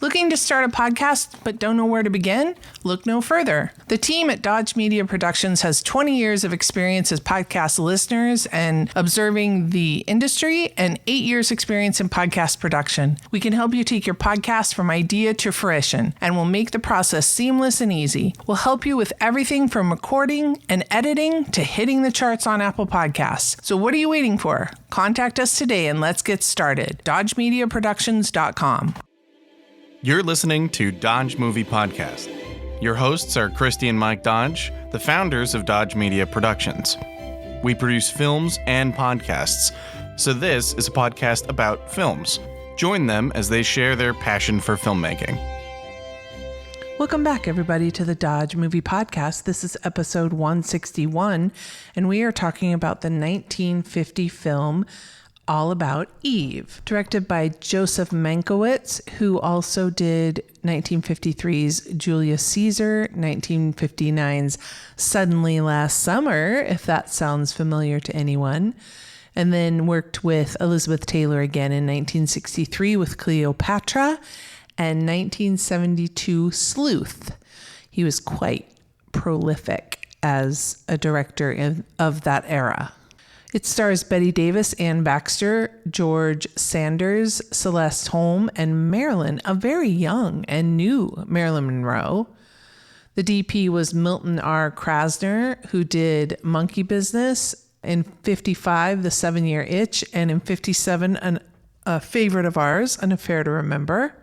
Looking to start a podcast but don't know where to begin? Look no further. The team at Dodge Media Productions has 20 years of experience as podcast listeners and observing the industry and 8 years experience in podcast production. We can help you take your podcast from idea to fruition, and we'll make the process seamless and easy. We'll help you with everything from recording and editing to hitting the charts on Apple Podcasts. So what are you waiting for? Contact us today and let's get started. DodgeMediaProductions.com. You're listening to Dodge Movie Podcast. Your hosts are Christy and Mike Dodge, the founders of Dodge Media Productions. We produce films and podcasts, so this is a podcast about films. Join them as they share their passion for filmmaking. Welcome back, everybody, to the Dodge Movie Podcast. This is episode 161, and we are talking about the 1950 film All About Eve, directed by Joseph Mankiewicz, who also did 1953's Julius Caesar, 1959's Suddenly Last Summer, if that sounds familiar to anyone, and then worked with Elizabeth Taylor again in 1963 with Cleopatra, and 1972 Sleuth. He was quite prolific as a director of that era. It stars Bette Davis, Anne Baxter, George Sanders, Celeste Holm, and Marilyn, a very young and new Marilyn Monroe. The DP was Milton R. Krasner, who did Monkey Business, in 55, The 7-Year Itch, and in 57, a favorite of ours, An Affair to Remember.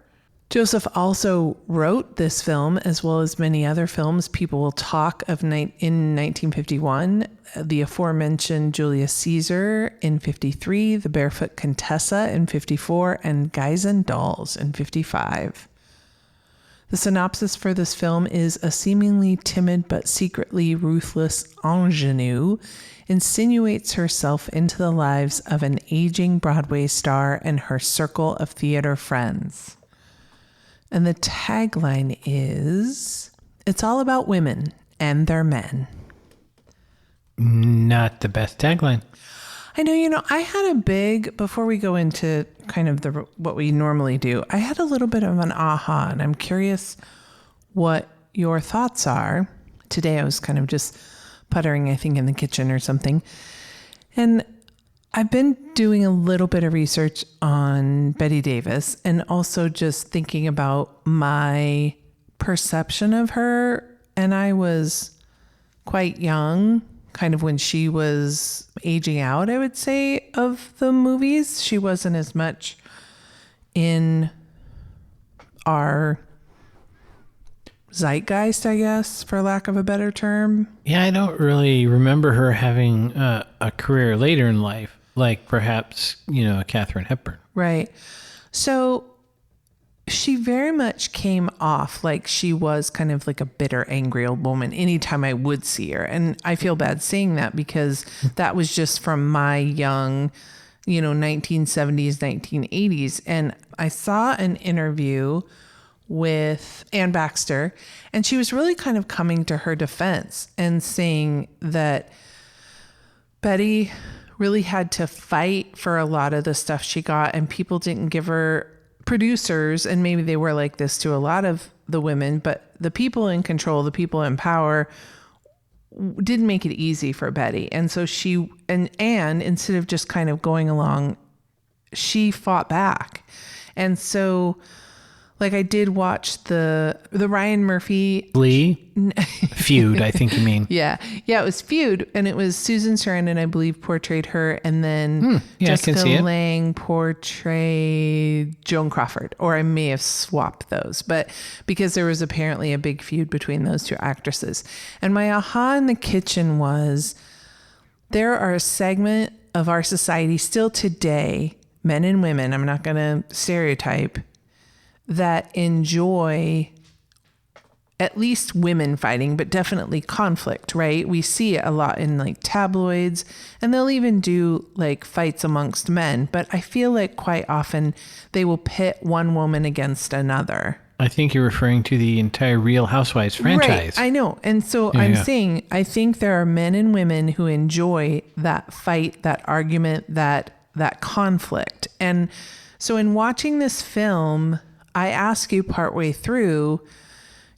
Joseph also wrote this film, as well as many other films People Will Talk of in 1951, the aforementioned Julius Caesar in 53, The Barefoot Contessa in 54, and Guys and Dolls in 55. The synopsis for this film is a seemingly timid but secretly ruthless ingenue insinuates herself into the lives of an aging Broadway star and her circle of theater friends. And the tagline is, it's all about women and their men. Not the best tagline. I know, I had before we go into kind of what we normally do, I had a little bit of an aha, and I'm curious what your thoughts are. Today I was kind of just puttering, I think, in the kitchen or something. And I've been doing a little bit of research on Bette Davis and also just thinking about my perception of her. And I was quite young, kind of when she was aging out, I would say, of the movies. She wasn't as much in our zeitgeist, I guess, for lack of a better term. Yeah, I don't really remember her having a career later in life. Like perhaps, Katharine Hepburn. Right. So she very much came off like she was kind of like a bitter, angry old woman anytime I would see her. And I feel bad saying that because that was just from my young, 1970s, 1980s. And I saw an interview with Anne Baxter, and she was really kind of coming to her defense and saying that Betty really had to fight for a lot of the stuff she got, and people didn't give her, producers, and maybe they were like this to a lot of the women, but the people in control, the people in power, didn't make it easy for Betty. And so Anne, instead of just kind of going along, she fought back. And so, like, I did watch the Ryan Murphy Feud, I think you mean. Yeah, it was Feud, and it was Susan Sarandon, I believe, portrayed her, and then Jessica Lange portrayed Joan Crawford, or I may have swapped those, but because there was apparently a big feud between those two actresses. And my aha in the kitchen was, there are a segment of our society still today, men and women, I'm not going to stereotype, that enjoy at least women fighting, but definitely conflict, right? We see it a lot in like tabloids, and they'll even do like fights amongst men. But I feel like quite often they will pit one woman against another. I think you're referring to the entire Real Housewives franchise. Right, I know. And so I'm saying, I think there are men and women who enjoy that fight, that argument, that conflict. And so in watching this film, I asked you partway through,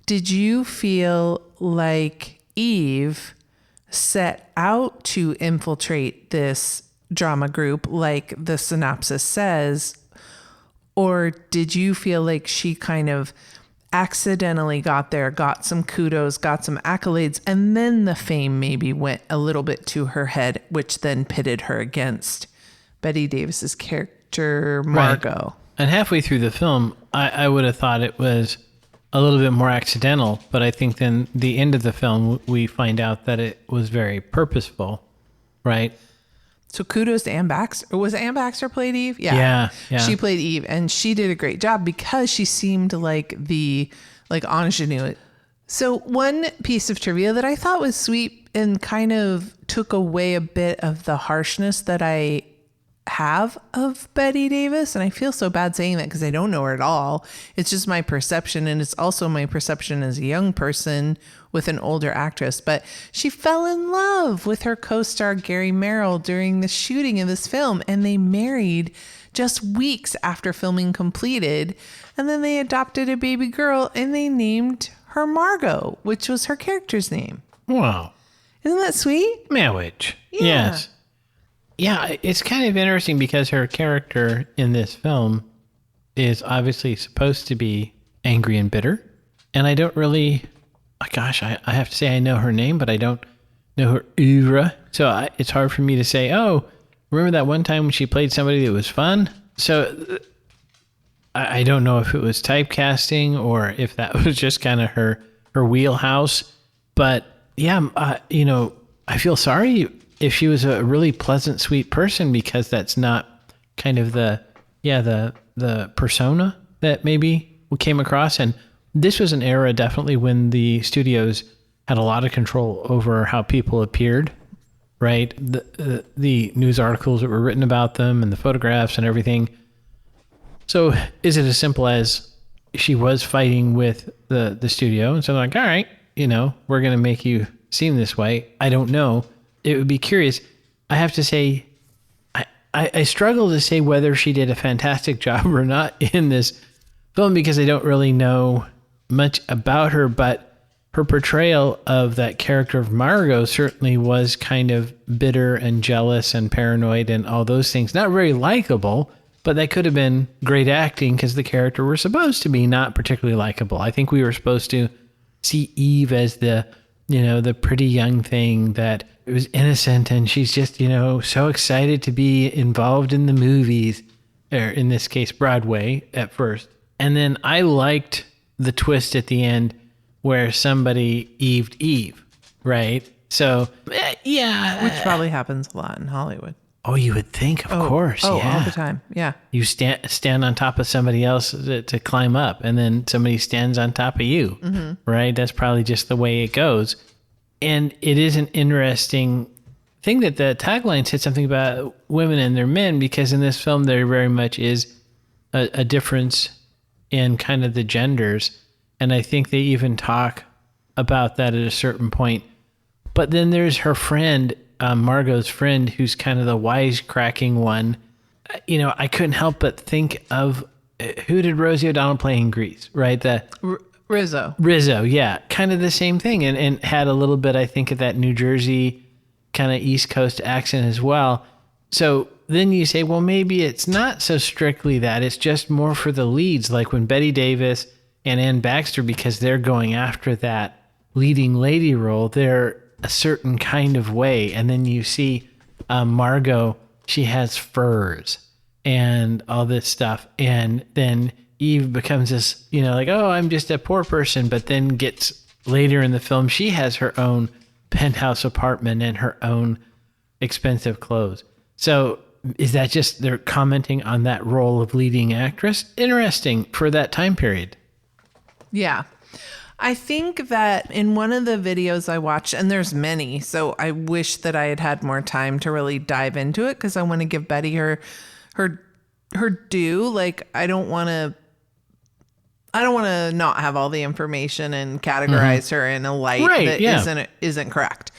did you feel like Eve set out to infiltrate this drama group like the synopsis says, or did you feel like she kind of accidentally got there, got some kudos, got some accolades, and then the fame maybe went a little bit to her head, which then pitted her against Bette Davis's character, Margo? Right. And halfway through the film, I would have thought it was a little bit more accidental, but I think then the end of the film, we find out that it was very purposeful, right? So kudos to Anne Baxter. Or was it Anne Baxter played Eve? Yeah. She played Eve, and she did a great job because she seemed like the ingenue. So one piece of trivia that I thought was sweet and kind of took away a bit of the harshness that I have of Bette Davis, and I feel so bad saying that because I don't know her at all. It's just my perception, and it's also my perception as a young person with an older actress. But she fell in love with her co-star Gary Merrill during the shooting of this film, and they married just weeks after filming completed, and then they adopted a baby girl, and they named her Margo, which was her character's name. Wow. Isn't that sweet? Marriage. Yeah. Yes. Yeah, it's kind of interesting because her character in this film is obviously supposed to be angry and bitter. And I don't really, I have to say I know her name, but I don't know her oeuvre. So it's hard for me to say, oh, remember that one time when she played somebody that was fun? So I don't know if it was typecasting or if that was just kind of her wheelhouse. But yeah, I feel sorry if she was a really pleasant, sweet person, because that's not kind of the persona that maybe we came across. And this was an era definitely when the studios had a lot of control over how people appeared, right? The news articles that were written about them and the photographs and everything. So is it as simple as she was fighting with the studio? And so they're like, all right, we're going to make you seem this way. I don't know. It would be curious. I have to say, I struggle to say whether she did a fantastic job or not in this film because I don't really know much about her, but her portrayal of that character of Margo certainly was kind of bitter and jealous and paranoid and all those things. Not very likable, but that could have been great acting because the character was supposed to be not particularly likable. I think we were supposed to see Eve as the pretty young thing that it was innocent and she's just, so excited to be involved in the movies, or in this case, Broadway at first. And then I liked the twist at the end where somebody Eved Eve, right? So, yeah. Which probably happens a lot in Hollywood. Oh, you would think, of course. Yeah. All the time. Yeah. You stand on top of somebody else to climb up, and then somebody stands on top of you, right? That's probably just the way it goes. And it is an interesting thing that the tagline said something about women and their men, because in this film, there very much is a difference in kind of the genders. And I think they even talk about that at a certain point. But then there's her friend, Margo's friend, who's kind of the wisecracking one. I couldn't help but think of who did Rosie O'Donnell play in Grease, right? Rizzo, yeah. Kind of the same thing, and had a little bit, I think, of that New Jersey kind of East Coast accent as well. So then you say, well, maybe it's not so strictly that. It's just more for the leads, like when Bette Davis and Anne Baxter, because they're going after that leading lady role, they're a certain kind of way. And then you see Margo, she has furs and all this stuff. And then Eve becomes this, oh, I'm just a poor person. But then gets later in the film, she has her own penthouse apartment and her own expensive clothes. So is that just they're commenting on that role of leading actress? Interesting for that time period. Yeah. I think that in one of the videos I watched, and there's many, so I wish that I had had more time to really dive into it because I want to give Bette her due. Like, I don't want to not have all the information and categorize her in a light that isn't correct.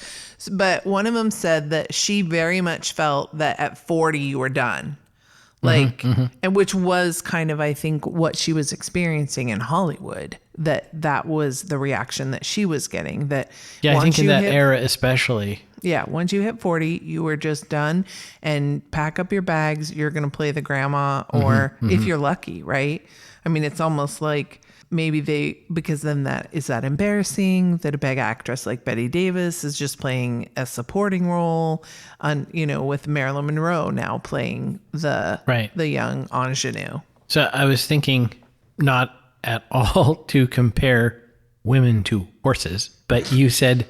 But one of them said that she very much felt that at 40 you were done. Like, and which was kind of, I think, what she was experiencing in Hollywood, that was the reaction that she was getting. That I think in that era especially. Yeah, once you hit 40, you were just done, and pack up your bags. You're going to play the grandma, or if you're lucky, right? I mean, it's almost like maybe because then that embarrassing that a big actress like Bette Davis is just playing a supporting role on, with Marilyn Monroe now playing the young ingenue. So I was thinking not at all to compare women to horses, but you said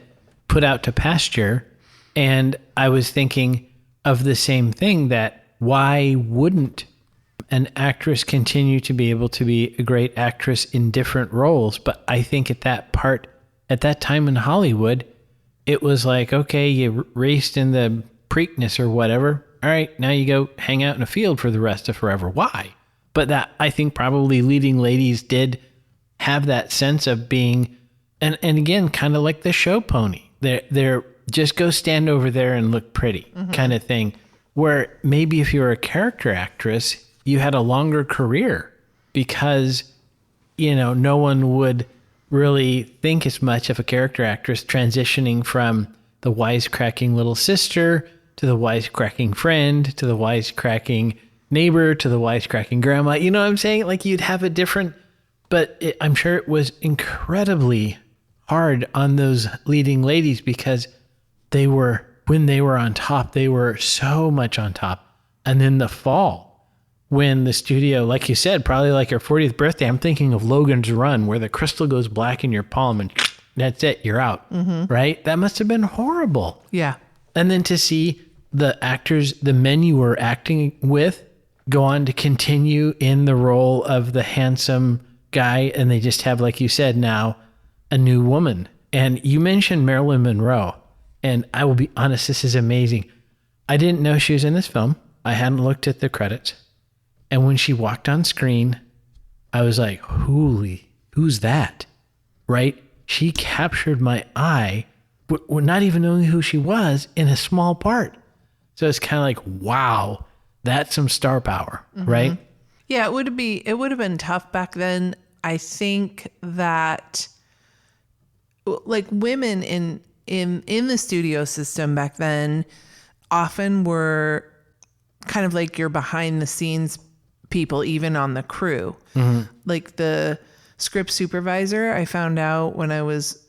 put out to pasture. And I was thinking of the same thing, that why wouldn't an actress continue to be able to be a great actress in different roles? But I think at that time in Hollywood, it was like, okay, you raced in the Preakness or whatever. All right, now you go hang out in a field for the rest of forever. Why? But that, I think probably leading ladies did have that sense of being, and again, kind of like the show pony. They're just go stand over there and look pretty kind of thing. Where maybe if you were a character actress, you had a longer career because, no one would really think as much of a character actress transitioning from the wisecracking little sister to the wisecracking friend to the wisecracking neighbor to the wisecracking grandma. You know what I'm saying? Like you'd have a different, but I'm sure it was incredibly hard on those leading ladies because when they were on top, they were so much on top. And then the fall, when the studio, like you said, probably like your 40th birthday, I'm thinking of Logan's Run, where the crystal goes black in your palm and that's it, you're out, right? That must have been horrible. Yeah. And then to see the actors, the men you were acting with, go on to continue in the role of the handsome guy, and they just have, like you said, now a new woman. And you mentioned Marilyn Monroe, and I will be honest, this is amazing. I didn't know she was in this film. I hadn't looked at the credits. And when she walked on screen, I was like, who's that? Right? She captured my eye, not even knowing who she was, in a small part. So it's kind of like, wow, that's some star power, right? Yeah, it would have been tough back then. I think that like women in the studio system back then often were kind of like your behind the scenes people, even on the crew. Like the script supervisor, I found out when I was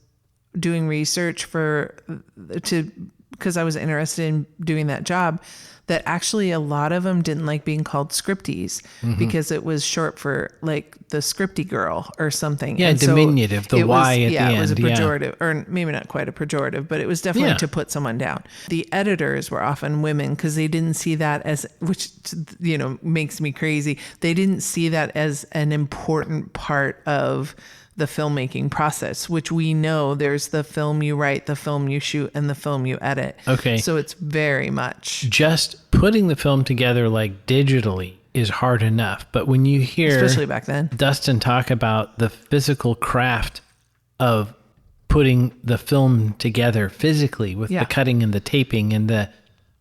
doing research because I was interested in doing that job, that actually a lot of them didn't like being called scripties because it was short for like the scripty girl or something. Yeah, and diminutive, the Y at the end. Yeah, it was a pejorative, or maybe not quite a pejorative, but it was definitely to put someone down. The editors were often women because they didn't see that as, which, makes me crazy. They didn't see that as an important part of the filmmaking process, which we know there's the film you write, the film you shoot, and the film you edit. Okay. So it's very much just putting the film together like digitally is hard enough. But when you hear, especially back then, Dustin talk about the physical craft of putting the film together physically with the cutting and the taping and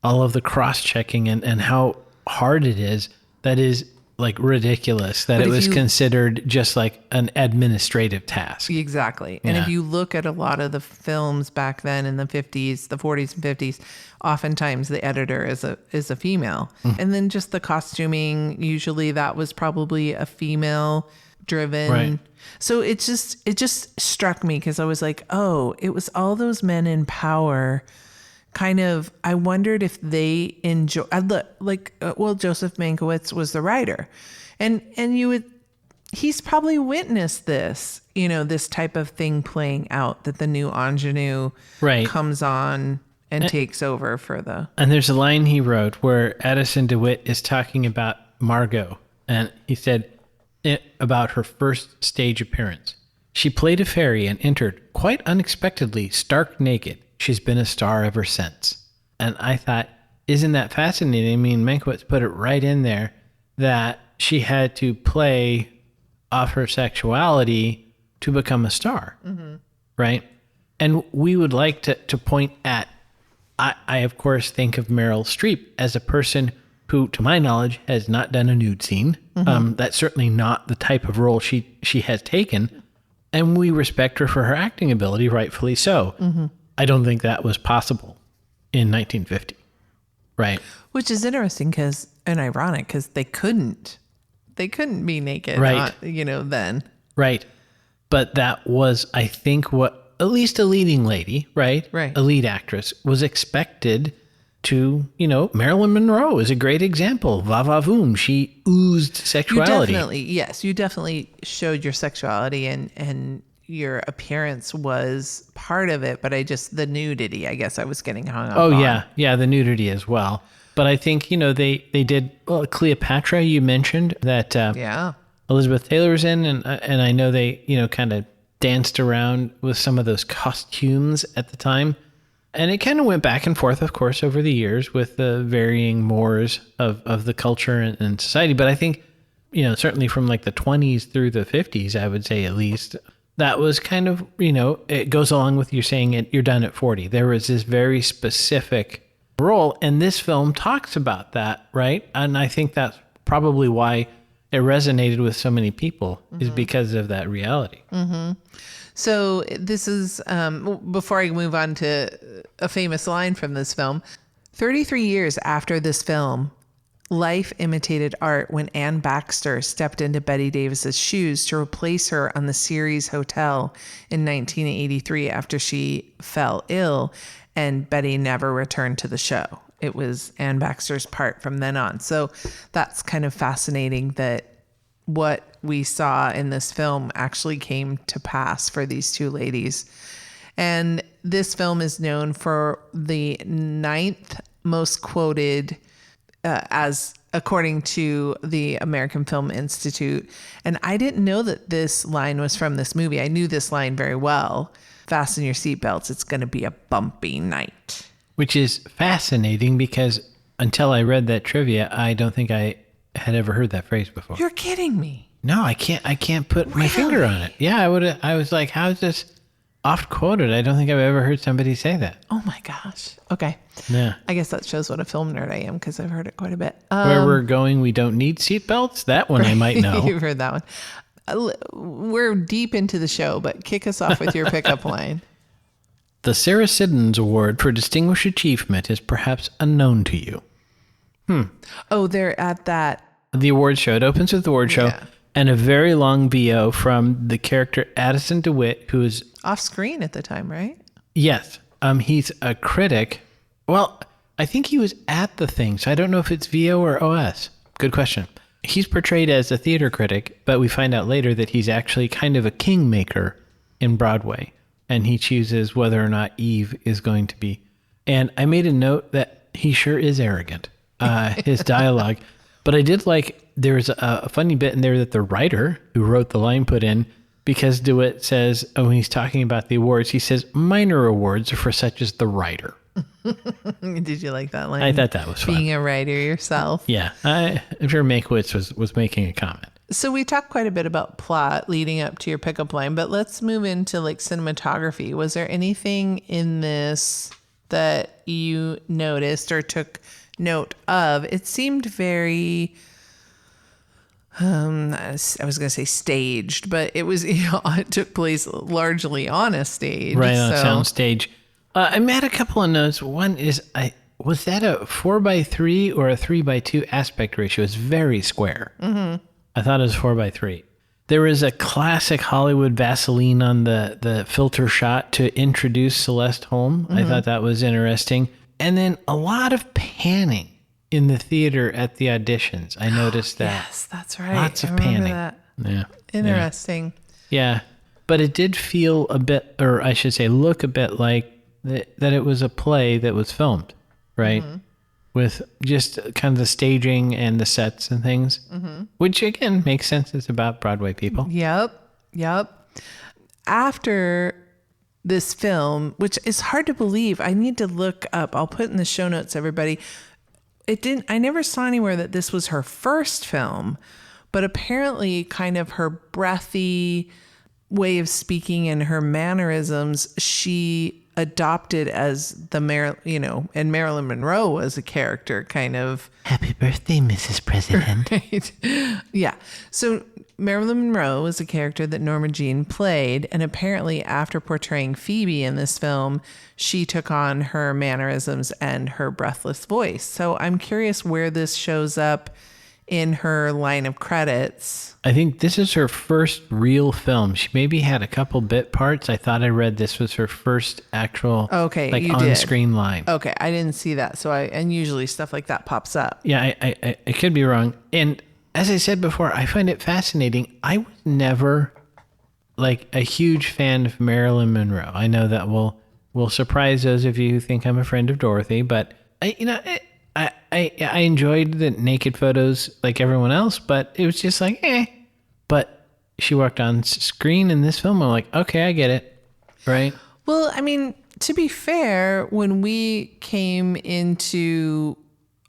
all of the cross-checking and how hard it is, that is like ridiculous that it was considered just like an administrative task. Exactly. And if you look at a lot of the films back then in the 50s, the 40s and 50s, oftentimes the editor is a female. And then just the costuming, usually that was probably a female driven. Right. So it just struck me because I was like, oh, it was all those men in power. Kind of, I wondered if they enjoy, Joseph Mankiewicz was the writer, and he's probably witnessed this, this type of thing playing out, that the new ingenue comes on and takes over for the. And there's a line he wrote where Addison DeWitt is talking about Margo, and he said about her first stage appearance. She played a fairy and entered quite unexpectedly, stark naked. She's been a star ever since. And I thought, isn't that fascinating? I mean, Mankiewicz put it right in there that she had to play off her sexuality to become a star, right? And we would like to point at, I of course think of Meryl Streep as a person who, to my knowledge, has not done a nude scene. That's certainly not the type of role she has taken. And we respect her for her acting ability, rightfully so. I don't think that was possible in 1950. Right. Which is interesting and ironic because they couldn't be naked, right? Then. Right. But that was, I think, what at least a leading lady, right? Right. A lead actress was expected to, Marilyn Monroe is a great example. Va va voom. She oozed sexuality. You definitely showed your sexuality and your appearance was part of it, but the nudity, I guess I was getting hung up on. Oh, yeah, the nudity as well. But I think, they did, Cleopatra, you mentioned that Elizabeth Taylor was in, and I know they, kind of danced around with some of those costumes at the time. And it kind of went back and forth, of course, over the years with the varying mores of the culture and society. But I think, certainly from like the 20s through the 50s, I would say at least, that was kind of, it goes along with you saying you're done at 40. There was this very specific role, and this film talks about that, right? And I think that's probably why it resonated with so many people, is because of that reality. So this is, before I move on to a famous line from this film, 33 years after this film, life imitated art when Anne Baxter stepped into Bette Davis's shoes to replace her on the Ceres Hotel in 1983 after she fell ill, and Bette never returned to the show. It was Anne Baxter's part from then on. So that's kind of fascinating that what we saw in this film actually came to pass for these two ladies. And this film is known for the 9th most quoted as according to the American Film Institute. And I didn't know that this line was from this movie. I knew this line very well. Fasten your seatbelts. It's going to be a bumpy night. Which is fascinating because until I read that trivia, I don't think I had ever heard that phrase before. You're kidding me. No, I can't put my finger on it. Yeah, I was like, how is this oft quoted? I don't think I've ever heard somebody say that. Oh my gosh. Okay. Yeah. I guess that shows what a film nerd I am because I've heard it quite a bit. Where we're going, we don't need seatbelts. That one I might know. You've heard that one. We're deep into the show, but kick us off with your pickup line. The Sarah Siddons Award for Distinguished Achievement is perhaps unknown to you. Oh, they're at that. The award show. It opens with the award show. Yeah. And a very long VO from the character Addison DeWitt, who is Off screen at the time, right? Yes. He's a critic. Well, I think he was at the thing, so I don't know if it's VO or OS. Good question. He's portrayed as a theater critic, but we find out later that he's actually kind of a kingmaker in Broadway, and he chooses whether or not Eve is going to be. And I made a note that he sure is arrogant, his dialogue. But I did like, there's a funny bit in there that the writer who wrote the line put in, because DeWitt says, when he's talking about the awards, he says, minor awards are for such as the writer. Did you like that line? I thought that was fun. Being a writer yourself. Yeah. I'm sure Mankiewicz was making a comment. So we talked quite a bit about plot leading up to your pickup line, but let's move into like cinematography. Was there anything in this that you noticed or took note of? It seemed very... I was going to say staged, but it was, it took place largely on a stage. Right, on a sound stage. I made a couple of notes. One is, was that a 4:3 or a 3:2 aspect ratio? It's very square. Mm-hmm. I thought it was 4:3. There was a classic Hollywood Vaseline on the filter shot to introduce Celeste Holm. Mm-hmm. I thought that was interesting. And then a lot of panning in the theater at the auditions. I noticed that. Yes, that's right. Lots of panning. That. Yeah. Interesting. Yeah. But it did feel a bit, or I should say, look a bit like that it was a play that was filmed, right? Mm-hmm. With just kind of the staging and the sets and things, mm-hmm. which again makes sense. It's about Broadway people. Yep. After this film, which is hard to believe, I need to look up. I'll put in the show notes, everybody. I never saw anywhere that this was her first film, but apparently kind of her breathy way of speaking and her mannerisms, she adopted as and Marilyn Monroe was a character kind of. Happy birthday, Mrs. President. Right? Yeah. So Marilyn Monroe was a character that Norma Jean played, and apparently after portraying Phoebe in this film, she took on her mannerisms and her breathless voice. So I'm curious where this shows up in her line of credits. I think this is her first real film. She maybe had a couple bit parts. I thought I read this was her first actual on-screen line. Okay, I didn't see that. And usually stuff like that pops up. Yeah, I could be wrong. And as I said before, I find it fascinating. I was never like a huge fan of Marilyn Monroe. I know that will surprise those of you who think I'm a friend of Dorothy, but I enjoyed the naked photos like everyone else, but it was just like, eh. But she walked on screen in this film. I'm like, okay, I get it. Right? Well, I mean, to be fair, when we came into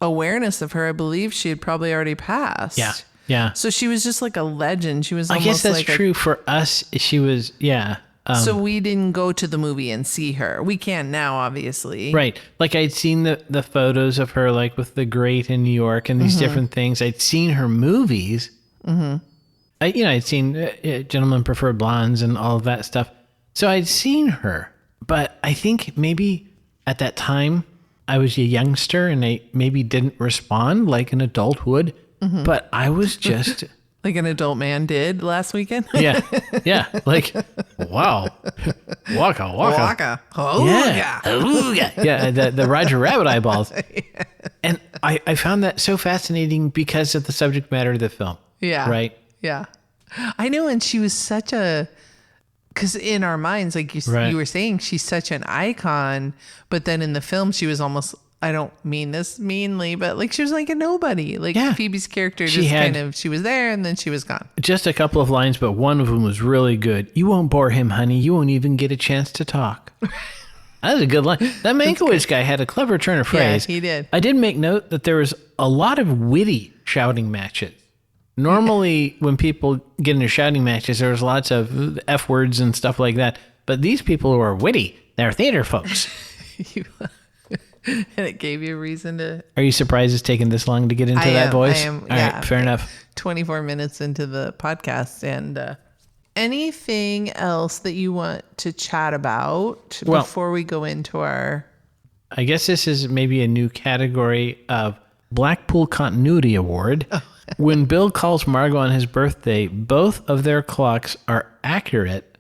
awareness of her, I believe she had probably already passed. Yeah. Yeah. So she was just like a legend. She was I almost guess that's like true for us. She was, yeah. So we didn't go to the movie and see her. We can now, obviously. Right. Like I'd seen the photos of her, like with the Great in New York and these different things. I'd seen her movies. Mm-hmm. I'd seen Gentlemen Prefer Blondes and all of that stuff. So I'd seen her, but I think maybe at that time I was a youngster and I maybe didn't respond like an adult would, but I was just... Like an adult man did last weekend? Yeah. Like, wow. Waka. Oh, yeah. Yeah, the Roger Rabbit eyeballs. Yeah. And I found that so fascinating because of the subject matter of the film. Yeah. Right? Yeah. I know, and she was such a... Because in our minds, like you were saying, she's such an icon, but then in the film, she was almost... I don't mean this meanly, but like she was like a nobody. Like Phoebe's character she was there and then she was gone. Just a couple of lines, but one of them was really good. You won't bore him, honey. You won't even get a chance to talk. That was a good line. That Mankiewicz guy had a clever turn of phrase. Yeah, he did. I did make note that there was a lot of witty shouting matches. Normally, when people get into shouting matches, there's lots of F words and stuff like that. But these people were witty. They're theater folks. And it gave you a reason to... Are you surprised it's taken this long to get into that voice? I am. All right, fair enough. 24 minutes into the podcast. And anything else that you want to chat about before we go into our... I guess this is maybe a new category of Blackpool Continuity Award. When Bill calls Margo on his birthday, both of their clocks are accurate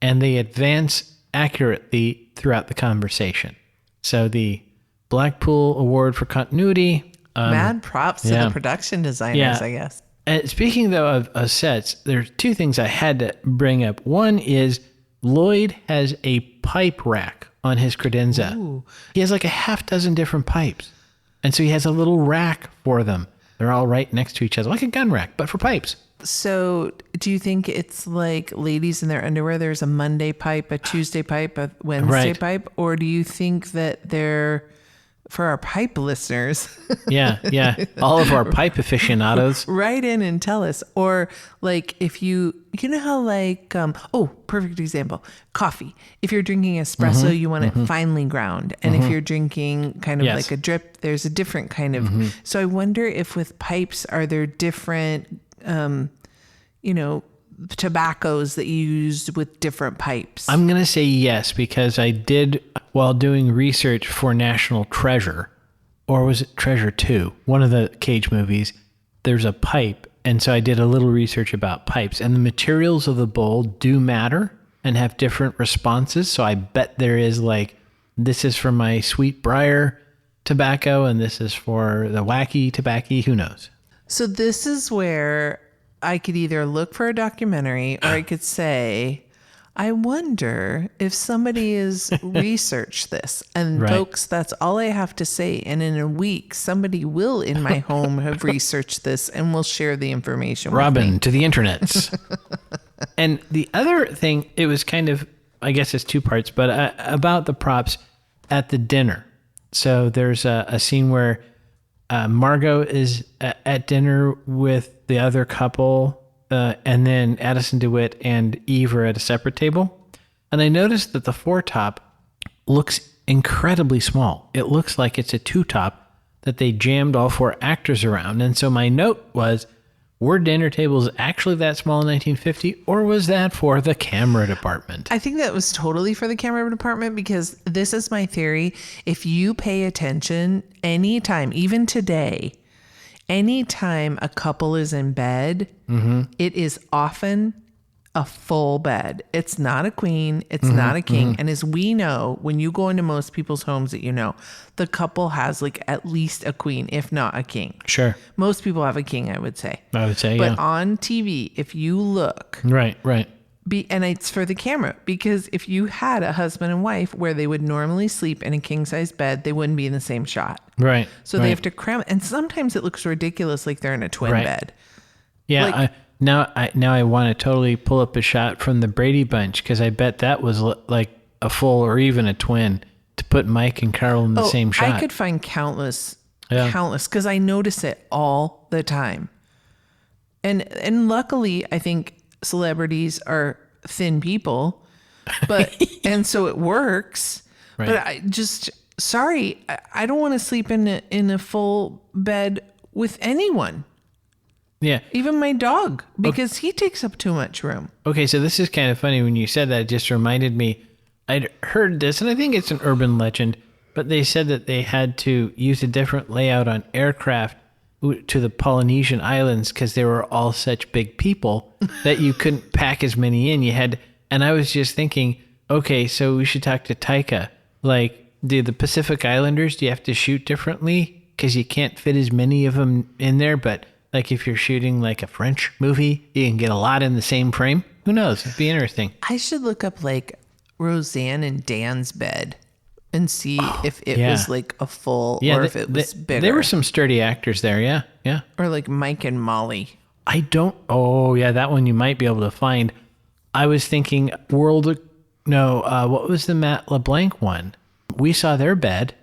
and they advance accurately throughout the conversation. So the Blackpool Award for Continuity. Mad props to the production designers, I guess. And speaking, though, of sets, there's two things I had to bring up. One is Lloyd has a pipe rack on his credenza. Ooh. He has like a half dozen different pipes. And so he has a little rack for them. They're all right next to each other, like a gun rack, but for pipes. So do you think it's like ladies in their underwear? There's a Monday pipe, a Tuesday pipe, a Wednesday pipe? Or do you think that they're... For our pipe listeners. Yeah. All of our pipe aficionados. Write in and tell us. Or like if you know how like, perfect example, coffee. If you're drinking espresso, you want it finely ground. And if you're drinking kind of like a drip, there's a different kind of. So I wonder if with pipes, are there different, tobaccos that you used with different pipes? I'm going to say yes, because I did, while doing research for National Treasure, or was it Treasure 2, one of the Cage movies, there's a pipe. And so I did a little research about pipes, and the materials of the bowl do matter and have different responses. So I bet there is like, this is for my Sweet Briar tobacco, and this is for the wacky tobacco, who knows? So this is where I could either look for a documentary or I could say, I wonder if somebody has researched this. And folks, that's all I have to say. And in a week, somebody will in my home have researched this and will share the information with me. To the internets. And the other thing, it was kind of, I guess it's two parts, but about the props at the dinner. So there's a scene where Margo is at dinner with the other couple, and then Addison DeWitt and Eve are at a separate table. And I noticed that the foretop looks incredibly small. It looks like it's a two-top that they jammed all 4 actors around. And so my note was, were dinner tables actually that small in 1950, or was that for the camera department? I think that was totally for the camera department, because this is my theory. If you pay attention anytime, even today, anytime a couple is in bed, it is often a full bed. It's not a queen. It's not a king. And as we know, when you go into most people's homes that you know, the couple has like at least a queen, if not a king. Sure. Most people have a king, I would say. But yeah. On TV, if you look... Right. And it's for the camera, because if you had a husband and wife where they would normally sleep in a king-size bed, they wouldn't be in the same shot. Right. So they have to cram it. And sometimes it looks ridiculous, like they're in a twin bed. Yeah. Like, Now I want to totally pull up a shot from the Brady Bunch, because I bet that was like a full or even a twin to put Mike and Carl in the same shot. I could find countless, because I notice it all the time. And luckily, I think celebrities are thin people, but and so it works. Right. But I don't want to sleep in a full bed with anyone. Yeah. Even my dog, because he takes up too much room. Okay, so this is kind of funny. When you said that, it just reminded me, I'd heard this, and I think it's an urban legend, but they said that they had to use a different layout on aircraft to the Polynesian islands because they were all such big people that you couldn't pack as many in. And I was just thinking, okay, so we should talk to Taika. Like, do the Pacific Islanders, do you have to shoot differently because you can't fit as many of them in there? But like if you're shooting like a French movie, you can get a lot in the same frame. Who knows? It'd be interesting. I should look up like Rosanne and Dan's bed and see if it was like a full or if it was bigger. There were some sturdy actors there. Yeah. Yeah. Or like Mike and Molly. That one you might be able to find. I was thinking what was the Matt LeBlanc one? We saw their bed,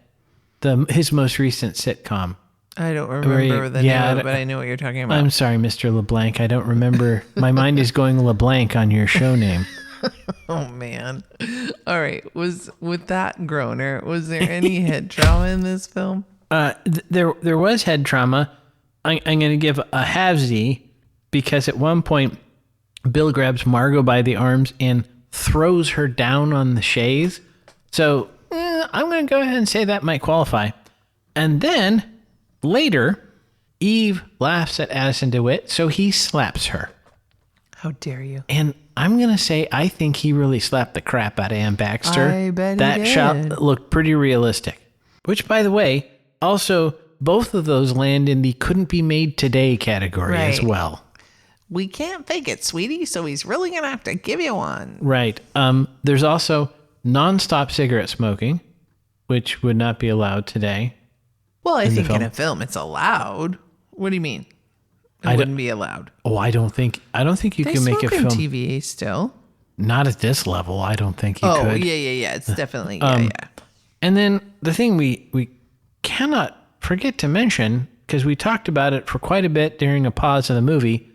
his most recent sitcom. I don't remember the name of it, but I know what you're talking about. I'm sorry, Mr. LeBlanc. I don't remember. My mind is going LeBlanc on your show name. Oh, man. All right. With that groaner, was there any head trauma in this film? There was head trauma. I'm going to give a halvesy because at one point, Bill grabs Margo by the arms and throws her down on the chaise. So I'm going to go ahead and say that might qualify. And then later, Eve laughs at Addison DeWitt, so he slaps her. How dare you? And I'm going to say I think he really slapped the crap out of Anne Baxter. I bet that he did. shot looked pretty realistic. Which, by the way, also, both of those land in the couldn't be made today category as well. We can't fake it, sweetie, so he's really going to have to give you one. Right. There's also nonstop cigarette smoking, which would not be allowed today. Well, I think in a film it's allowed. What do you mean? It wouldn't be allowed. Oh, I don't think you can make a film. TVA still. Not at this level. I don't think you could. Oh, yeah. It's definitely, yeah. And then the thing we cannot forget to mention, because we talked about it for quite a bit during a pause in the movie,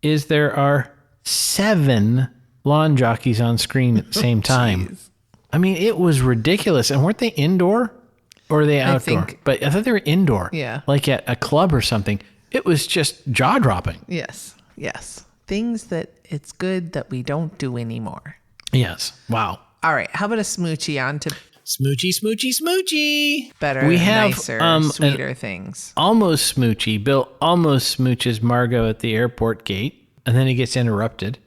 is there are 7 lawn jockeys on screen at the same time. I mean, it was ridiculous. And weren't they indoor? Or are they outdoor? But I thought they were indoor. Yeah. Like at a club or something. It was just jaw-dropping. Yes. Things that it's good that we don't do anymore. Yes. Wow. All right. How about a smoochie on to... Smoochie. Better, nicer, sweeter things. Almost smoochie. Bill almost smooches Margo at the airport gate, and then he gets interrupted,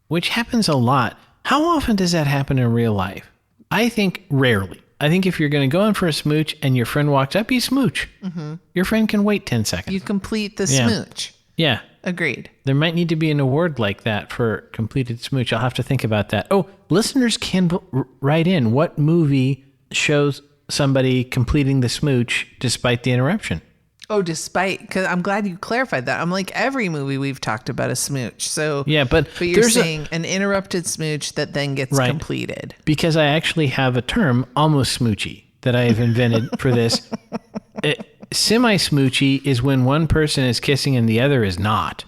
which happens a lot. How often does that happen in real life? I think rarely. I think if you're going to go in for a smooch and your friend walks up, you smooch. Mm-hmm. Your friend can wait 10 seconds. You complete the smooch. Yeah. Agreed. There might need to be an award like that for completed smooch. I'll have to think about that. Oh, listeners can write in what movie shows somebody completing the smooch despite the interruption. Oh, because I'm glad you clarified that. I'm like, every movie we've talked about a smooch. So yeah, but you're saying an interrupted smooch that then gets completed. Because I actually have a term, almost smoochy, that I have invented for this. Semi-smoochy is when one person is kissing and the other is not.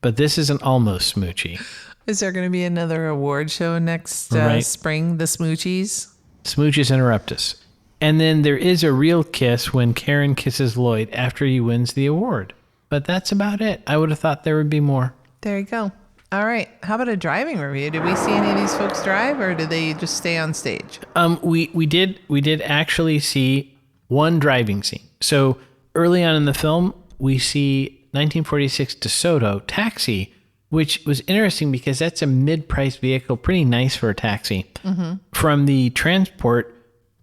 But this is an almost smoochy. Is there going to be another award show next spring, the Smoochies? Smooches interrupt us. And then there is a real kiss when Karen kisses Lloyd after he wins the award. But that's about it. I would have thought there would be more. There you go. All right. How about a driving review? Did we see any of these folks drive, or did they just stay on stage? We did actually see one driving scene. So early on in the film, we see 1946 DeSoto Taxi, which was interesting because that's a mid-priced vehicle, pretty nice for a taxi. Mm-hmm. From the transport,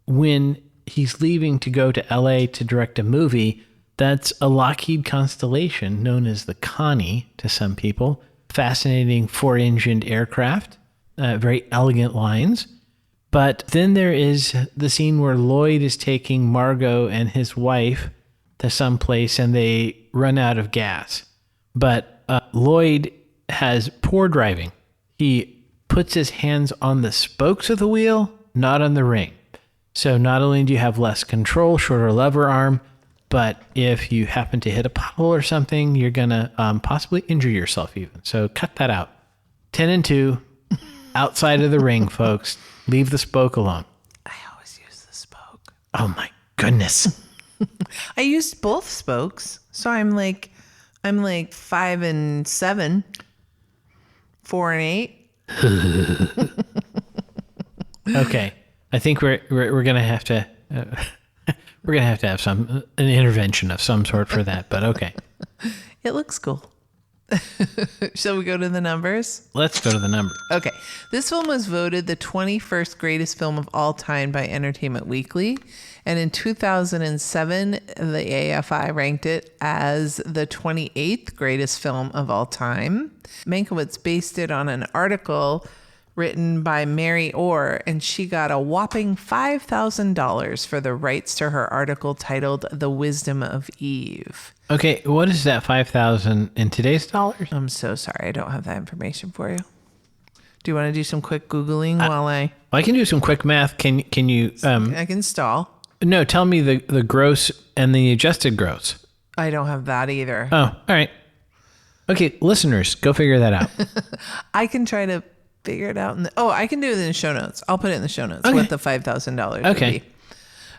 when he's leaving to go to LA to direct a movie, that's a Lockheed Constellation known as the Connie to some people. Fascinating 4-engined aircraft, very elegant lines. But then there is the scene where Lloyd is taking Margo and his wife to some place and they run out of gas. But Lloyd has poor driving. He puts his hands on the spokes of the wheel, not on the ring. So not only do you have less control, shorter lever arm, but if you happen to hit a pothole or something, you're going to possibly injure yourself even. So cut that out. 10 and 2, outside of the ring, folks. Leave the spoke alone. I always use the spoke. Oh my goodness. I used both spokes. So I'm like 5 and 7, 4 and 8. Okay. I think we're going to have to we're going to have an intervention of some sort for that, but okay. It looks cool. Shall we go to the numbers? Let's go to the numbers. Okay. This film was voted the 21st greatest film of all time by Entertainment Weekly. And in 2007, the AFI ranked it as the 28th greatest film of all time. Mankiewicz based it on an article written by Mary Orr, and she got a whopping $5,000 for the rights to her article titled The Wisdom of Eve. Okay, what is that 5,000 in today's dollars? I'm so sorry, I don't have that information for you. Do you want to do some quick Googling while I can do some quick math. Can you... I can stall. No, tell me the gross and the adjusted gross. I don't have that either. Oh, all right. Okay, listeners, go figure that out. I can try to figure it out. I can do it in the show notes. I'll put it in the show notes. Okay. What the $5,000 would be.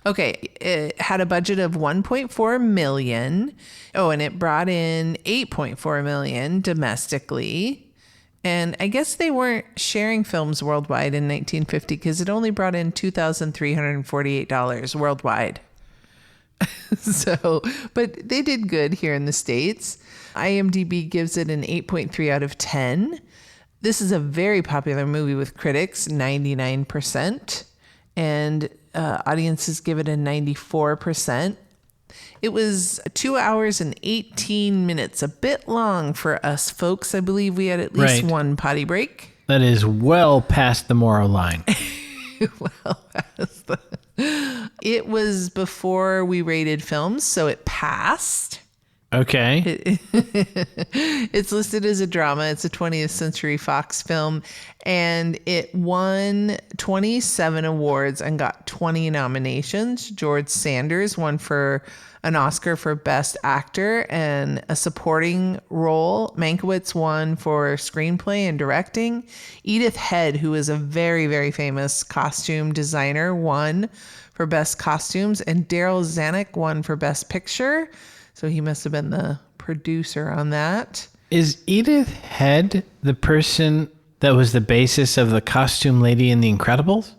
Okay, it had a budget of $1.4 million. Oh, and it brought in $8.4 million domestically. And I guess they weren't sharing films worldwide in 1950 because it only brought in $2,348 worldwide. But they did good here in the States. IMDB gives it an 8.3 out of 10. This is a very popular movie with critics, 99%, and audiences give it a 94%. It was 2 hours and 18 minutes, a bit long for us folks. I believe we had at least one potty break. That is well past the moral line. It was before we rated films, so it passed. Okay. It's listed as a drama. It's a 20th Century Fox film, and it won 27 awards and got 20 nominations. George Sanders won for an Oscar for Best Actor and a supporting role. Mankiewicz won for screenplay and directing. Edith Head, who is a very, very famous costume designer, won for Best Costumes, and Daryl Zanuck won for Best Picture. So he must have been the producer on that. Is Edith Head the person that was the basis of the costume lady in The Incredibles?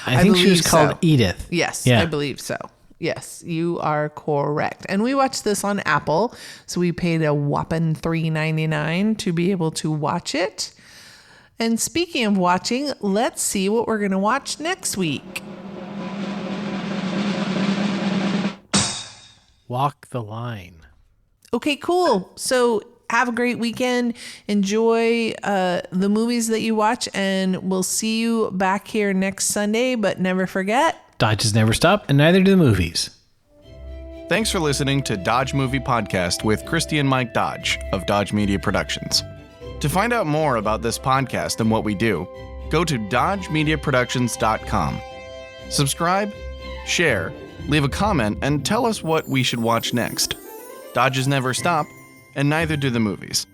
I think she was called Edith. Yes, yeah. I believe so. Yes, you are correct. And we watched this on Apple, so we paid a whopping $3.99 to be able to watch it. And speaking of watching, let's see what we're going to watch next week. Walk the Line. Okay, cool. So have a great weekend. Enjoy the movies that you watch, and we'll see you back here next Sunday. But never forget, Dodges never stop, and neither do the movies. Thanks for listening to Dodge Movie Podcast with Christy and Mike Dodge of Dodge Media Productions. To find out more about this podcast and what we do, go to dodgemediaproductions.com. Subscribe, share, leave a comment, and tell us what we should watch next. Dodges never stop, and neither do the movies.